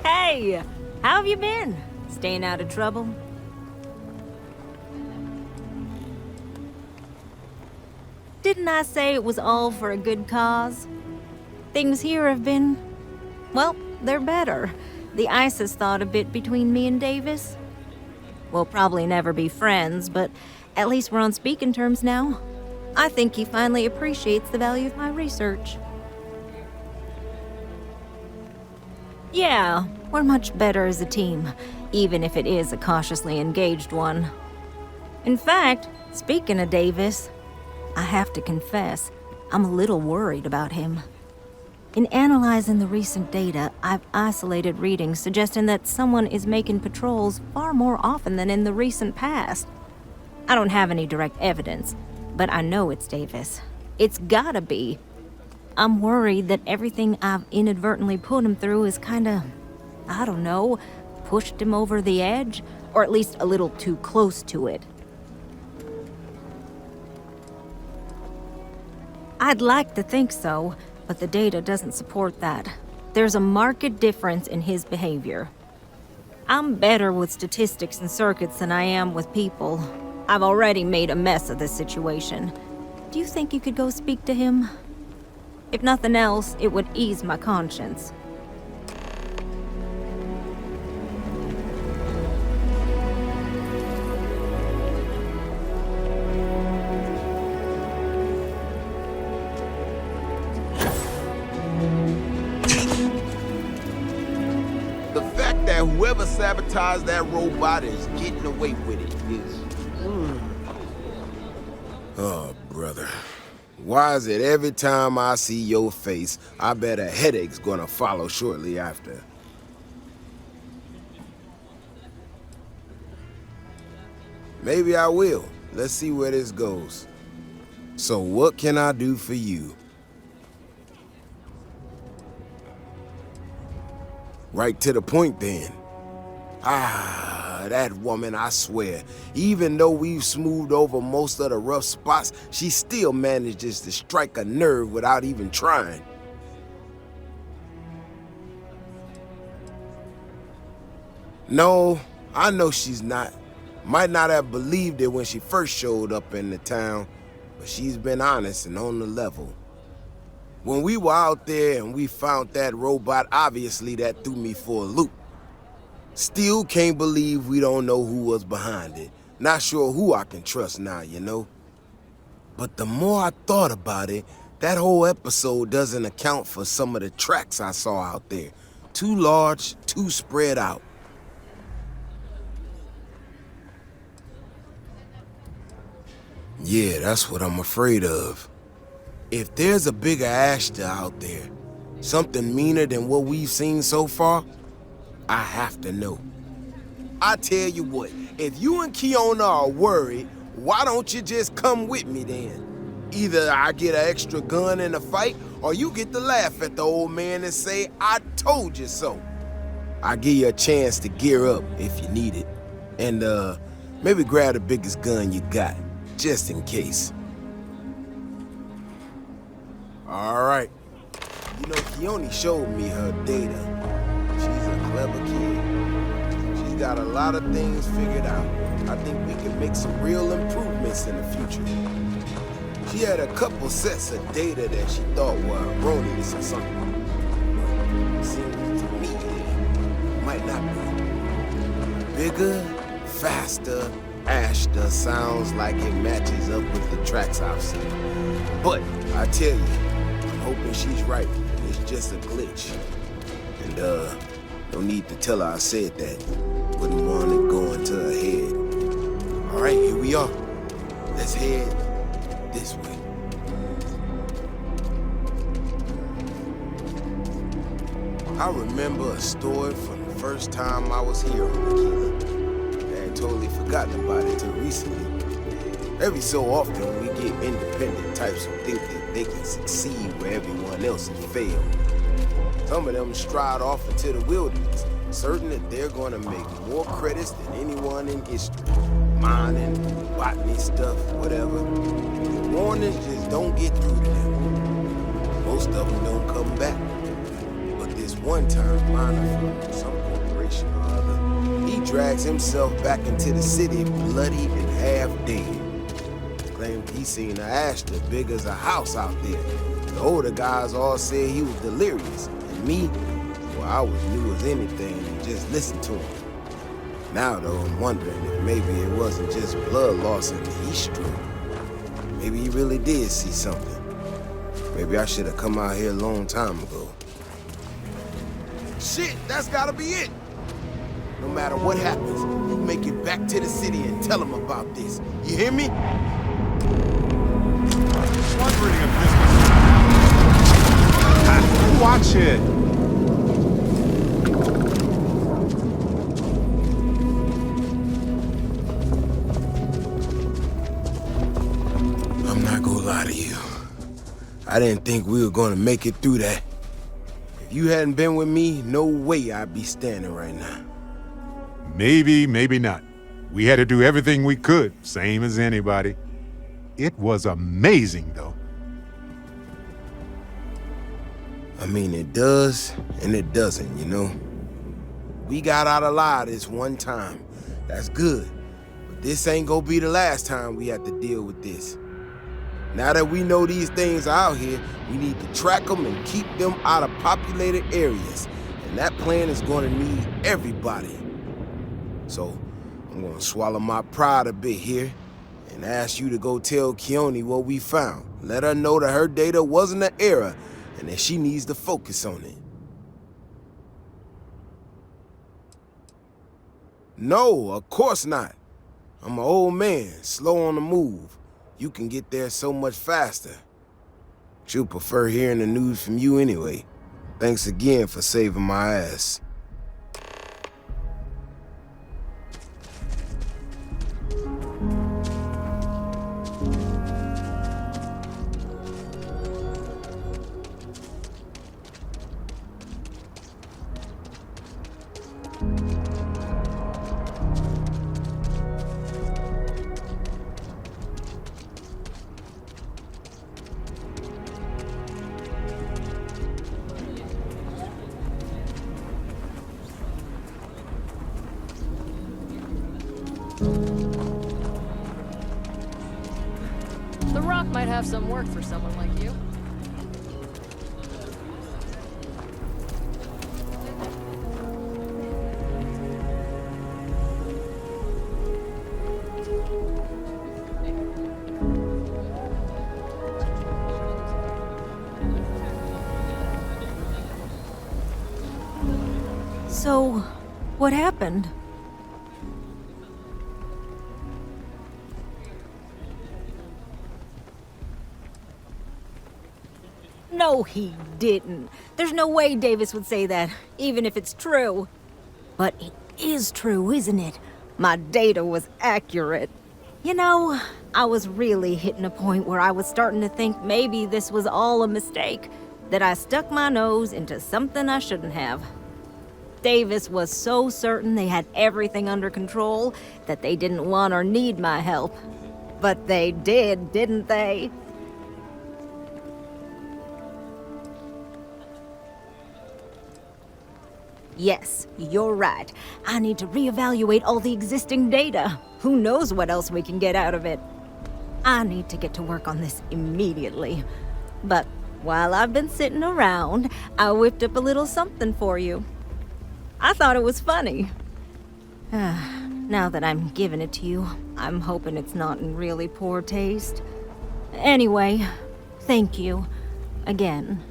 Hey, how have you been? Staying out of trouble? Didn't I say it was all for a good cause? Things here have been... well, they're better. The ISIS thought a bit between me and Davis. We'll probably never be friends, but at least we're on speaking terms now. I think he finally appreciates the value of my research. Yeah, we're much better as a team, even if it is a cautiously engaged one. In fact, speaking of Davis, I have to confess, I'm a little worried about him. In analyzing the recent data, I've isolated readings suggesting that someone is making patrols far more often than in the recent past. I don't have any direct evidence, but I know it's Davis. It's gotta be. I'm worried that everything I've inadvertently put him through is kinda, I don't know, pushed him over the edge, or at least a little too close to it. I'd like to think so, but the data doesn't support that. There's a marked difference in his behavior. I'm better with statistics and circuits than I am with people. I've already made a mess of this situation. Do you think you could go speak to him? If nothing else, it would ease my conscience. The fact that whoever sabotaged that robot is getting away with it is... Oh, brother. Why is it every time I see your face, I bet a headache's gonna follow shortly after? Maybe I will. Let's see where this goes. So what can I do for you? Right to the point then. That woman, I swear. Even though we've smoothed over most of the rough spots, she still manages to strike a nerve without even trying. No, I know she's not. Might not have believed it when she first showed up in the town, but she's been honest and on the level. When we were out there and we found that robot, obviously that threw me for a loop. Still can't believe we don't know who was behind it. Not sure who I can trust now, you know? But the more I thought about it, that whole episode doesn't account for some of the tracks I saw out there. Too large, too spread out. Yeah, that's what I'm afraid of. If there's a bigger Ashta out there, something meaner than what we've seen so far, I have to know. I tell you what, if you and Keoni are worried, why don't you just come with me then? Either I get an extra gun in the fight, or you get to laugh at the old man and say, I told you so. I'll give you a chance to gear up if you need it. And maybe grab the biggest gun you got, just in case. All right. You know, Keoni showed me her data. She's a clever kid. She's got a lot of things figured out. I think we can make some real improvements in the future. She had a couple sets of data that she thought were erroneous or something. But it seems to me it might not be. Bigger, faster, Ashta sounds like it matches up with the tracks I've seen. But I tell you, I'm hoping she's right. It's just a glitch. And no need to tell her I said that. Wouldn't want it going to her head. All right, here we are. Let's head this way. I remember a story from the first time I was here on Akila. I had totally forgotten about it till recently. Every so often we get independent types who think that they can succeed where everyone else has failed. Some of them stride off into the wilderness, certain that they're gonna make more credits than anyone in history. Mining, botany stuff, whatever. The warnings just don't get through to them. Most of them don't come back. But this one time, miner from some drags himself back into the city bloody and half dead. Claimed he seen a Ashta big as a house out there. The older guys all said he was delirious, and me, well, I was new as anything and just listened to him. Now, though, I'm wondering if maybe it wasn't just blood loss in the heat stroke. Maybe he really did see something. Maybe I should have come out here a long time ago. Shit, that's gotta be it! No matter what happens, you make it back to the city and tell them about this. You hear me? Wondering if this was... Watch it! I'm not gonna lie to you. I didn't think we were gonna make it through that. If you hadn't been with me, no way I'd be standing right now. Maybe, maybe not. We had to do everything we could, same as anybody. It was amazing, though. I mean, it does and it doesn't, you know? We got out alive this one time. That's good. But this ain't gonna be the last time we have to deal with this. Now that we know these things are out here, we need to track them and keep them out of populated areas. And that plan is gonna need everybody. So, I'm gonna swallow my pride a bit here and ask you to go tell Keoni what we found. Let her know that her data wasn't an error and that she needs to focus on it. No, of course not. I'm an old man, slow on the move. You can get there so much faster. She'll prefer hearing the news from you anyway. Thanks again for saving my ass. The Rock might have some work for someone like you. So, what happened? No, he didn't. There's no way Davis would say that, even if it's true. But it is true, isn't it? My data was accurate. You know, I was really hitting a point where I was starting to think maybe this was all a mistake, that I stuck my nose into something I shouldn't have. Davis was so certain they had everything under control that they didn't want or need my help. But they did, didn't they? Yes, you're right. I need to reevaluate all the existing data. Who knows what else we can get out of it? I need to get to work on this immediately. But while I've been sitting around, I whipped up a little something for you. I thought it was funny. Now that I'm giving it to you, I'm hoping it's not in really poor taste. Anyway, thank you. Again.